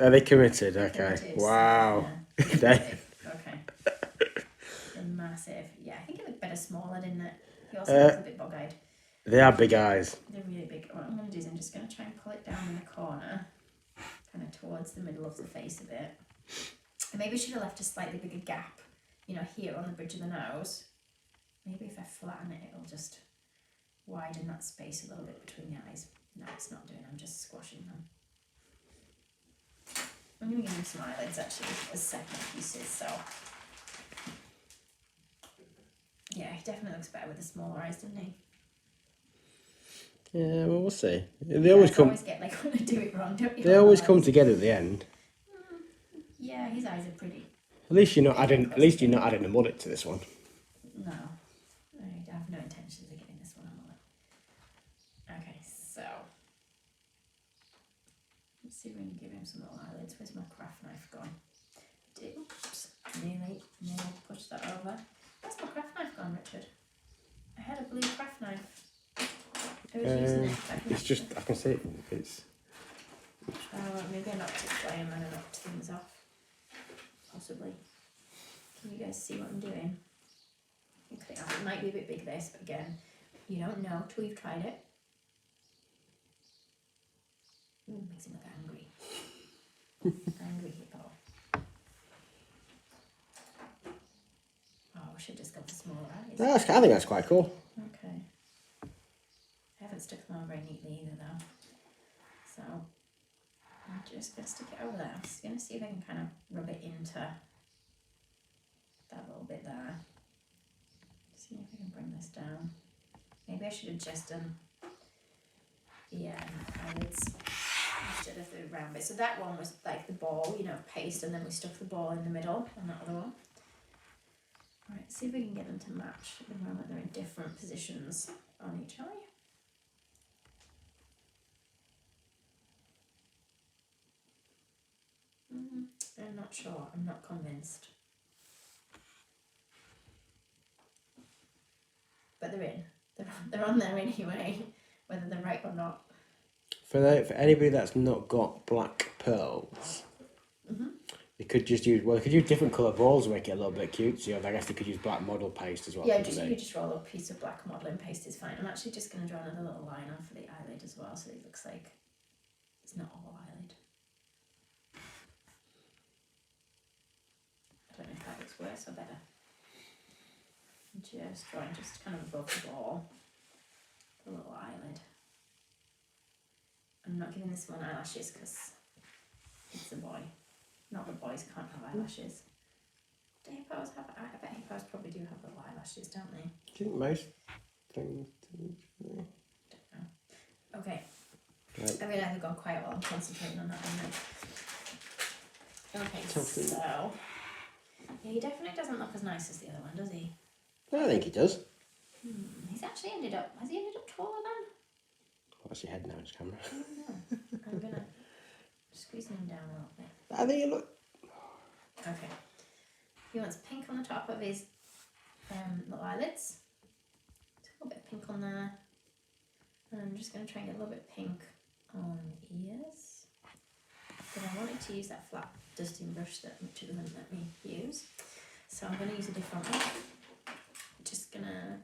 Are they committed? Okay. Committed. Wow. Yeah. Okay. They're massive. Yeah, I think it looked better smaller, didn't it? He also looks a bit bog-eyed. They are big eyes. They're really big. What I'm going to do is I'm just going to try and pull it down in the corner, kind of towards the middle of the face a bit. And maybe I should have left a slightly bigger gap, you know, here on the bridge of the nose. Maybe if I flatten it, it'll just widen that space a little bit between the eyes. No, it's not doing. I'm just squashing them. I'm going to give him some eyelids actually as second pieces, so... Yeah, he definitely looks better with the smaller eyes, doesn't he? Yeah, well, we'll see. They always come. Always get like when I do it wrong, don't you? They always come together at the end. Yeah, his eyes are pretty. At least you're not adding. At least you're not adding a mullet to this one. No, I have no intentions of getting this one a mullet. Okay, so let's see if we can give him some little eyelids. Where's my craft knife gone? Oops, nearly pushed that over. Where's my craft knife gone, Richard? I had a blue craft knife. I was using it. It's just, I can see it. It's. Oh, maybe I knocked it flame and I knocked things off. Possibly. Can you guys see what I'm doing? Okay, it might be a bit big this, but again, you don't know till you've tried it. Ooh, makes him look angry. Angry hippo. Oh, I should just go for smaller eyes. I think that's quite cool. Okay. I haven't stuck them on very neatly either though. So I'm just going to stick it over there. I'm just going to see if I can kind of rub it into that little bit there. See if I can bring this down. Maybe I should have just done the eyelids instead of the round bit. So that one was like the ball, you know, paste, and then we stuck the ball in the middle on that other one. Alright, see if we can get them to match. At the moment they're in different positions on each eye. I'm not sure. I'm not convinced. But they're in. They're on there anyway, whether they're right or not. For anybody that's not got black pearls, they could just use they could use different colour balls to make it a little bit cute. I guess they could use black model paste as well. Yeah, you just roll a piece of black modelling paste is fine. I'm actually just going to draw another little line on for the eyelid as well, so it looks like it's not all eyelid. I don't know if that looks worse or better. Just drawing just kind of above the ball, the little eyelid. I'm not giving this one eyelashes because it's a boy. Not that boys can't have eyelashes. Do hippos have? I bet hippos probably do have little eyelashes, don't they? Do you think most things do? Don't know. Okay. Right. I realise I've gone quiet while I'm concentrating on that one now. Okay, so yeah, he definitely doesn't look as nice as the other one, does he? I think he does. He's actually has he ended up taller then? What's your head now, his camera? I don't know. I'm gonna squeeze him down a little bit. I think you look. Okay. He wants pink on the top of his little eyelids. A little bit of pink on there. And I'm just going to try and get a little bit of pink on the ears. But I wanted to use that flat dusting brush that Richard wouldn't let me use. So I'm going to use a different one. Just going to,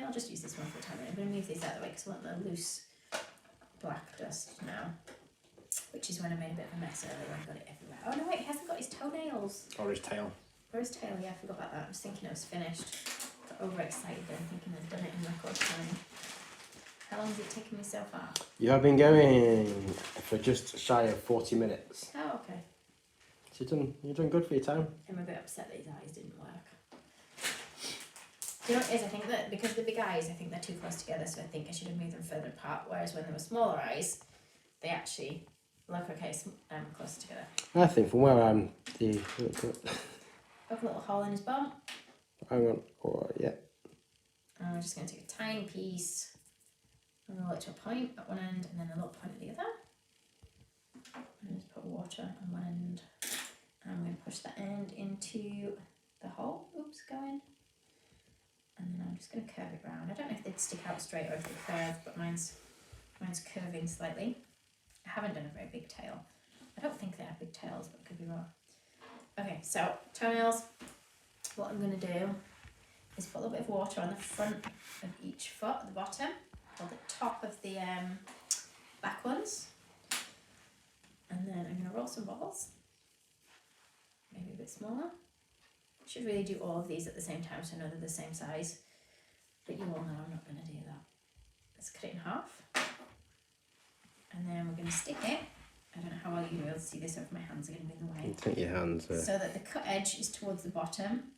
I'll just use this one for the time being. I'm going to move these out of the way because I want the loose black dust now. Which is when I made a bit of a mess earlier when I got it everywhere. Oh no, wait, he hasn't got his toenails. Or his tail. Or his tail, yeah, I forgot about that. I was thinking it was finished. Got overexcited then, thinking I'd done it in record time. How long has it taken me so far? You have been going for just shy of 40 minutes. Oh, okay. So you've done good for your time. I'm a bit upset that his eyes didn't work. Do you know what it is? I think that because of the big eyes, I think they're too close together, so I think I should have moved them further apart, whereas when they were smaller eyes, they actually Look, okay, closer together. I think from where I'm, Poke a little hole in his bum. hang on, oh, yeah. And we're just going to take a tiny piece and roll it to a point at one end and then a little point at the other. And just put water on one end. And I'm going to push that end into the hole. Oops, go in. And then I'm just going to curve it round. I don't know if they'd stick out straight or if they curve, but mine's curving slightly. I haven't done a very big tail. I don't think they have big tails, but I could be wrong. Okay, so toenails. What I'm going to do is put a little bit of water on the front of each foot at the bottom, or the top of the back ones. And then I'm going to roll some balls, maybe a bit smaller. I should really do all of these at the same time so I know they're the same size, but you all know I'm not going to do that. Let's cut it in half, and then we're going to stick it. I don't know how well you'll be able to see this, or if my hands are going to be in the way. Take your hands. So that the cut edge is towards the bottom.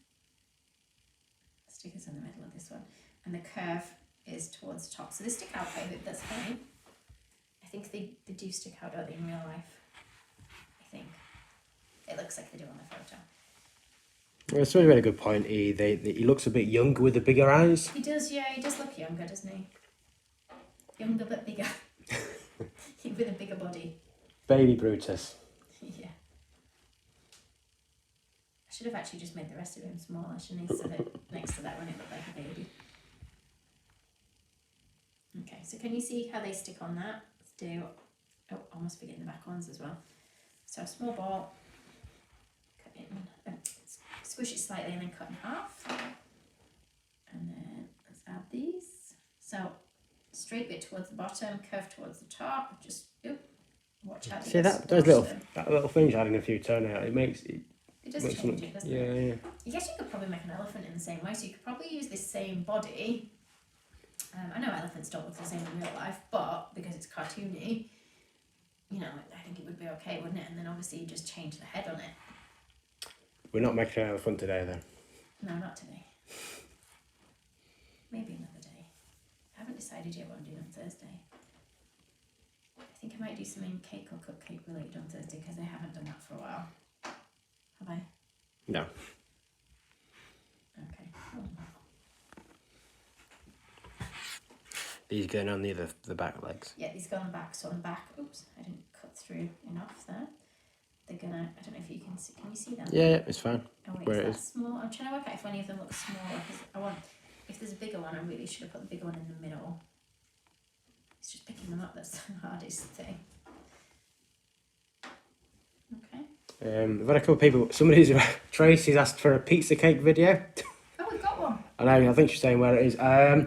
Stick this in the middle of this one, and the curve is towards the top. So they stick out quite a bit, that's fine. I think they do stick out, don't they, in real life? I think. It looks like they do on the photo. Well, it's really made a good point. He looks a bit younger with the bigger eyes. He does, yeah, he does look younger, doesn't he? Younger but bigger. With a bigger body. Baby Brutus. Yeah. I should have actually just made the rest of him smaller, shouldn't he? So that next to that one it looked like a baby. Okay, so can you see how they stick on that? Let's do, oh, almost forgetting the back ones as well. So a small ball, cut it in, squish it slightly and then cut in half. And then let's add these. So straight bit towards the bottom, curve towards the top, just, oop, watch out. See that little thing adding a few toenails, it makes it. It does change it, doesn't it? Yeah. I guess you could probably make an elephant in the same way, so you could probably use this same body. I know elephants don't look the same in real life, but because it's cartoony, you know, I think it would be okay, wouldn't it? And then obviously you just change the head on it. We're not making an elephant today, then. No, not today. Maybe another day. I haven't decided yet what I'm doing on Thursday. I think I might do something cake or cupcake related on Thursday because I haven't done that for a while. Have I? No. Okay. Oh. These going on the back legs. Yeah, these go on the back. So on the back, oops, I didn't cut through enough there. They're gonna, I don't know if you can see, them? Yeah, it's fine. Oh wait, Where is it that small? I'm trying to work out if any of them look smaller, because I want, if there's a bigger one, I really should have put the bigger one in the middle. It's just picking them up that's the hardest thing. Okay. I've had a couple of people, Tracy's asked for a pizza cake video. Oh, we've got one. I know, I think she's saying where it is. I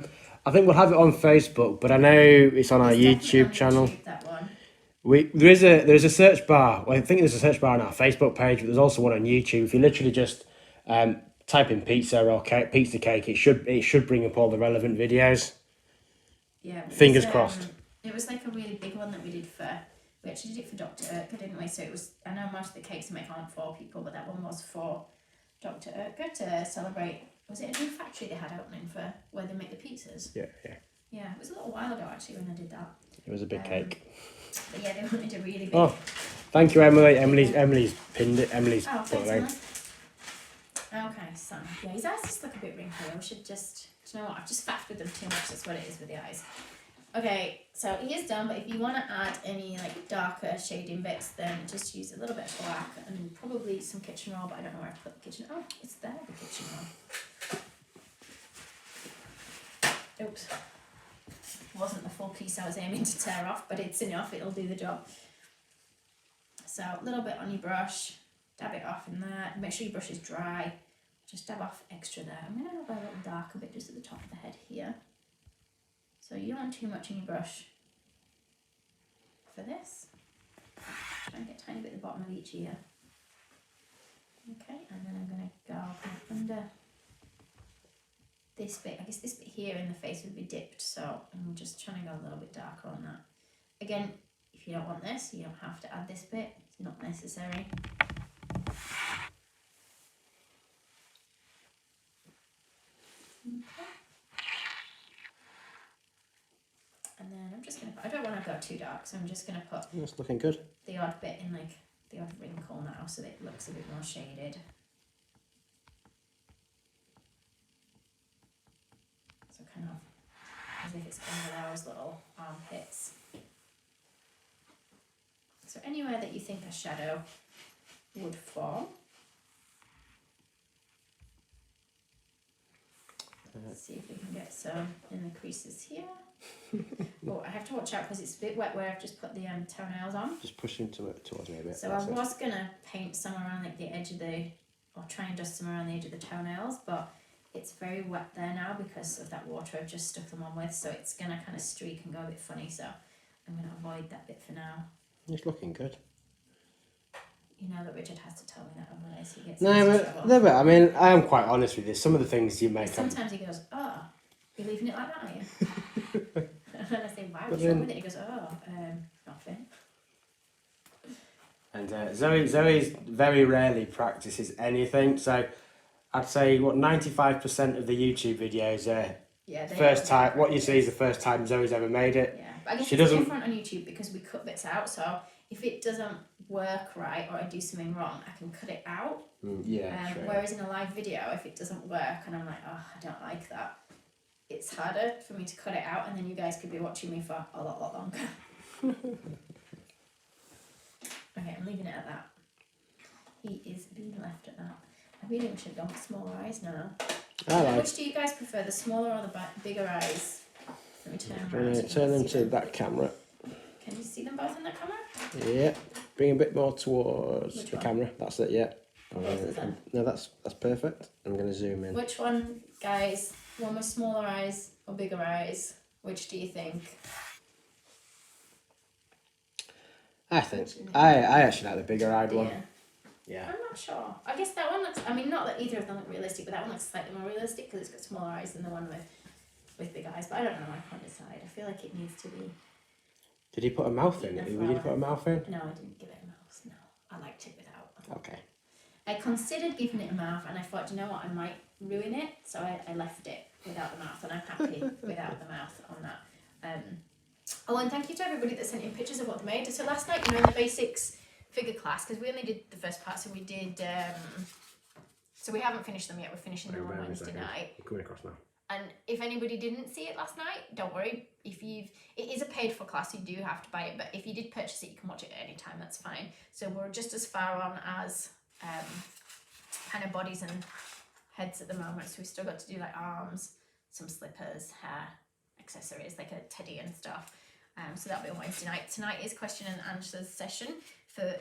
think we'll have it on Facebook, but I know it's on our YouTube channel. YouTube, that one. There is a search bar. Well, I think there's a search bar on our Facebook page, but there's also one on YouTube. If you literally just type in pizza or pizza cake, it should bring up all the relevant videos. Yeah. Fingers crossed. It was like a really big one that we did we actually did it for Dr. Urka, didn't we? So it was, I know most of the cakes I make aren't for people, but that one was for Dr. Urka to celebrate. Was it a new factory they had opening for where they make the pizzas? Yeah. Yeah, it was a little while ago actually when I did that. It was a big cake. But yeah, they wanted a really big. Oh, thank you, Emily. Emily's pinned it. Emily's Oh, put it thanks, Emily. Okay, so yeah, his eyes just look a bit wrinkly. We should just, do you know what? I've just faffed with them too much. That's what it is with the eyes. Okay, so he is done, but if you want to add any like darker shading bits, then just use a little bit of black and probably some kitchen roll, but I don't know where I put the kitchen. Oh, it's there, the kitchen roll. Oops. Wasn't the full piece I was aiming to tear off, but it's enough, it'll do the job. So a little bit on your brush, dab it off in there, make sure your brush is dry, just dab off extra there. I'm going to go a little darker bit just at the top of the head here. So you don't want too much in your brush for this. Try and get a tiny bit at the bottom of each ear. Okay, and then I'm going to go under this bit. I guess this bit here in the face would be dipped, so I'm just trying to go a little bit darker on that. Again, if you don't want this, you don't have to add this bit. It's not necessary. Okay. And then I'm just going to put, I don't want to go too dark, so I'm just going to put That's looking good. the odd bit in, like the odd wrinkle now, so that it looks a bit more shaded. So kind of as if it's under those little armpits. So anywhere that you think a shadow would fall. Let's see if we can get some in the creases here. Oh, I have to watch out because it's a bit wet where I've just put the toenails on. Just push into it towards me a bit. So I was going to paint some around like the edge of the, or try and dust some around the edge of the toenails, but it's very wet there now because of that water I've just stuck them on with, so it's going to kind of streak and go a bit funny, so I'm going to avoid that bit for now. It's looking good. You know that Richard has to tell me that otherwise he gets No, but I mean, I am quite honest with you. Some of the things you make. Sometimes he goes, "Oh, you're leaving it like that, are you?" And I say, "Why? What's wrong with it?" He goes, "Oh, nothing." And Zoe's very rarely practices anything, so I'd say 95% of the YouTube videos are first time. What you see is the first time Zoe's ever made it. Yeah, but I guess she it's doesn't different on YouTube because we cut bits out. So if it doesn't work right or I do something wrong, I can cut it out. True. Whereas in a live video, if it doesn't work and I'm like, oh, I don't like that, it's harder for me to cut it out, and then you guys could be watching me for a lot longer. Okay, I'm leaving it at that. He is being left at that. I really wish I'd gone for smaller eyes now. Which do you guys prefer, the smaller or the bigger eyes? Let me turn them around. Turn them to that camera. Can you see them both in that camera? Yeah, bring a bit more towards Which the one? camera. That's it. Yeah. Both of them? No, that's perfect. I'm going to zoom in. Which one, guys? One with smaller eyes or bigger eyes? Which do you think? I actually like the bigger eyed one. Yeah. I'm not sure. I guess that one looks, I mean, not that either of them look realistic, but that one looks slightly more realistic because it's got smaller eyes than the one with big eyes. But I don't know, I can't decide. I feel like it needs to be... Did he put a mouth in it? Did he put a mouth in? No, I didn't give it a mouth, no. I liked it without. Okay. I considered giving it a mouth and I thought, you know what, I might ruin it. So I left it without the mouth, and I'm happy without the mouth on that. Oh, and thank you to everybody that sent in pictures of what they made. So last night, you know, in the basics figure class, because we only did the first part, so we did, so we haven't finished them yet, we're finishing them on Wednesday night. You're coming across now. And if anybody didn't see it last night, don't worry. It is a paid for class, so you do have to buy it, but if you did purchase it, you can watch it at any time, that's fine. So we're just as far on as kind of bodies and heads at the moment, so we've still got to do like arms, some slippers, hair, accessories, like a teddy and stuff. So that'll be on Wednesday night. Tonight is question and answers session for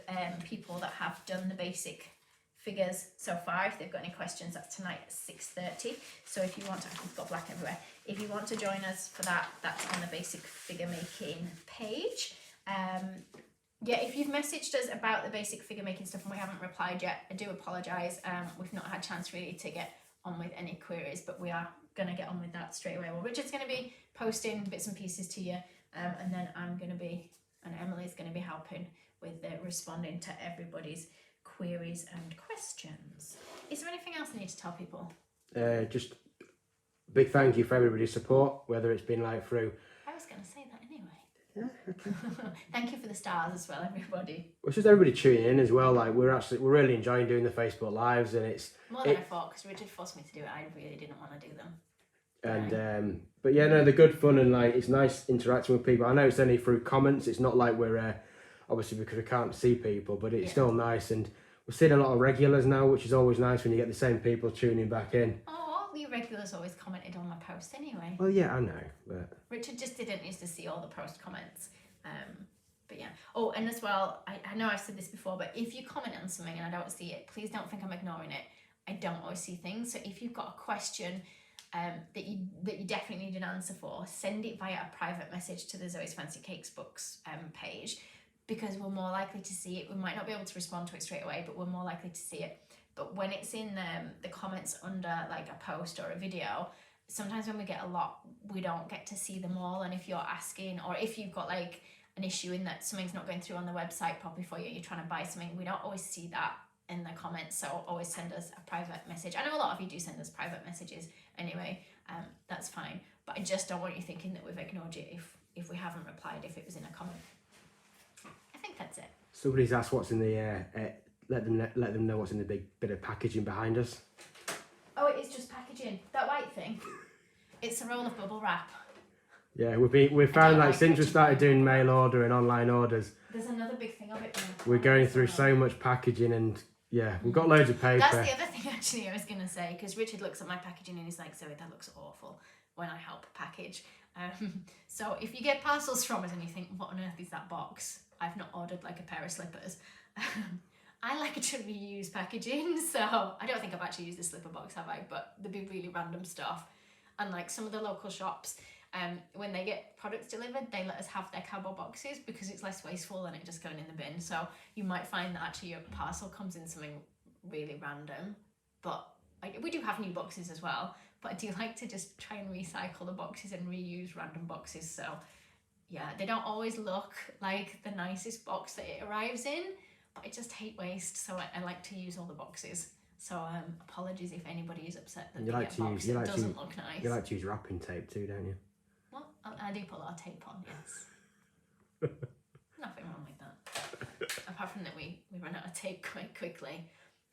people that have done the basic figures so far. If they've got any questions, that's tonight at 6:30. So if you want to, I've got black everywhere. If you want to join us for that, that's on the basic figure making page. Yeah, if you've messaged us about the basic figure making stuff and we haven't replied yet, I do apologise. We've not had a chance really to get on with any queries, but we are going to get on with that straight away. Well, Richard's going to be posting bits and pieces to you, and then I'm going to be, and Emily's going to be helping with responding to everybody's queries and questions. Is there anything else I need to tell people? Just big thank you for everybody's support, whether it's been like through... I was going to say that anyway. Yeah, okay. Thank you for the stars as well, everybody. It's just everybody tuning in as well. Like we're really enjoying doing the Facebook lives, and it's more than I thought, because Richard forced me to do it. I really didn't want to do them. And but yeah, no, they're good fun, and like it's nice interacting with people. I know it's only through comments. It's not like we're obviously because we can't see people, but it's still nice, and we're seeing a lot of regulars now, which is always nice when you get the same people tuning back in. Oh, all the regulars always commented on my post anyway. Well, yeah, I know, but Richard just didn't used to see all the post comments. But yeah. Oh, and as well, I know I've said this before, but if you comment on something and I don't see it, please don't think I'm ignoring it. I don't always see things. So if you've got a question that you definitely need an answer for, send it via a private message to the Zoe's Fancy Cakes Books page, because we're more likely to see it. We might not be able to respond to it straight away, but we're more likely to see it. But when it's in the comments under like a post or a video, sometimes when we get a lot, we don't get to see them all. And if you're asking, or if you've got like an issue in that something's not going through on the website properly for you, you're trying to buy something, we don't always see that in the comments. So always send us a private message. I know a lot of you do send us private messages anyway, that's fine. But I just don't want you thinking that we've ignored you if we haven't replied, if it was in a comment. I think that's it. Somebody's asked what's in the let them know what's in the big bit of packaging behind us. Oh, it is just packaging. That white thing. It's a roll of bubble wrap. Yeah, we've found like since we started doing mail order and online orders, there's another big thing of it. We're going through so much packaging, and yeah, we've got loads of paper. That's the other thing actually I was gonna say, because Richard looks at my packaging and he's like, Zoe, that looks awful when I help package. So if you get parcels from us and you think, what on earth is that box? I've not ordered like a pair of slippers. I like to reuse packaging, so I don't think I've actually used the slipper box, have I? But there'd be really random stuff. And like some of the local shops, when they get products delivered, they let us have their cardboard boxes because it's less wasteful than it just going in the bin. So you might find that actually your parcel comes in something really random. But we do have new boxes as well, but I do like to just try and recycle the boxes and reuse random boxes. So yeah, they don't always look like the nicest box that it arrives in, but I just hate waste, so I like to use all the boxes. So apologies if anybody is upset that they get a box that doesn't look nice. You like to use wrapping tape too, don't you? Well, I do put a lot of tape on, yes. Nothing wrong with that. Apart from that we run out of tape quite quickly.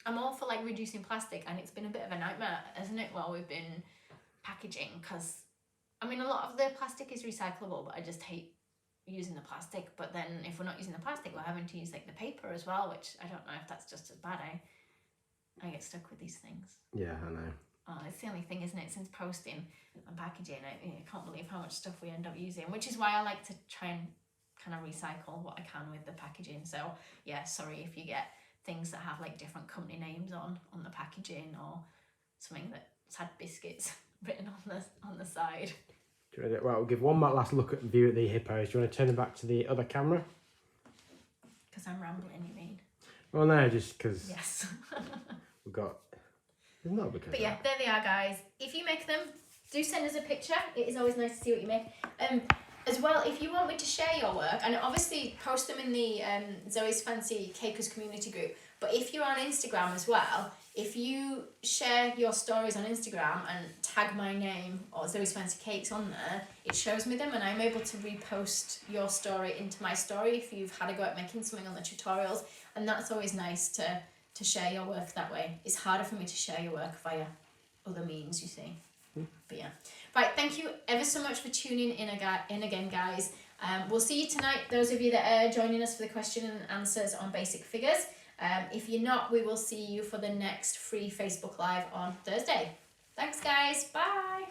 I'm all for like reducing plastic, and it's been a bit of a nightmare, hasn't it, while we've been packaging, because I mean a lot of the plastic is recyclable, but I just hate using the plastic. But then if we're not using the plastic, we're having to use like the paper as well, which I don't know if that's just as bad. I get stuck with these things. Yeah, I know. Oh, it's the only thing, isn't it? Since posting and packaging, I can't believe how much stuff we end up using, which is why I like to try and kind of recycle what I can with the packaging. So yeah, sorry if you get things that have like different company names on the packaging, or something that's had biscuits written on the side. Do you want to, well, we'll give one more last look at view at the hippos. Do you want to turn them back to the other camera? Because I'm rambling, you mean? Well, no, just because yes. we've got. It's not because. But yeah, there they are, guys. If you make them, do send us a picture. It is always nice to see what you make. As well, if you want me to share your work, and obviously post them in the Zoe's Fancy Cakers community group, but if you're on Instagram as well, if you share your stories on Instagram and tag my name or Zoe's Fancy Cakes on there, it shows me them, and I'm able to repost your story into my story if you've had a go at making something on the tutorials, and that's always nice to share your work that way. It's harder for me to share your work via other means, you see. But yeah. Right, thank you ever so much for tuning in again, guys. We'll see you tonight, those of you that are joining us for the question and answers on basic figures. If you're not, we will see you for the next free Facebook Live on Thursday. Thanks, guys. Bye.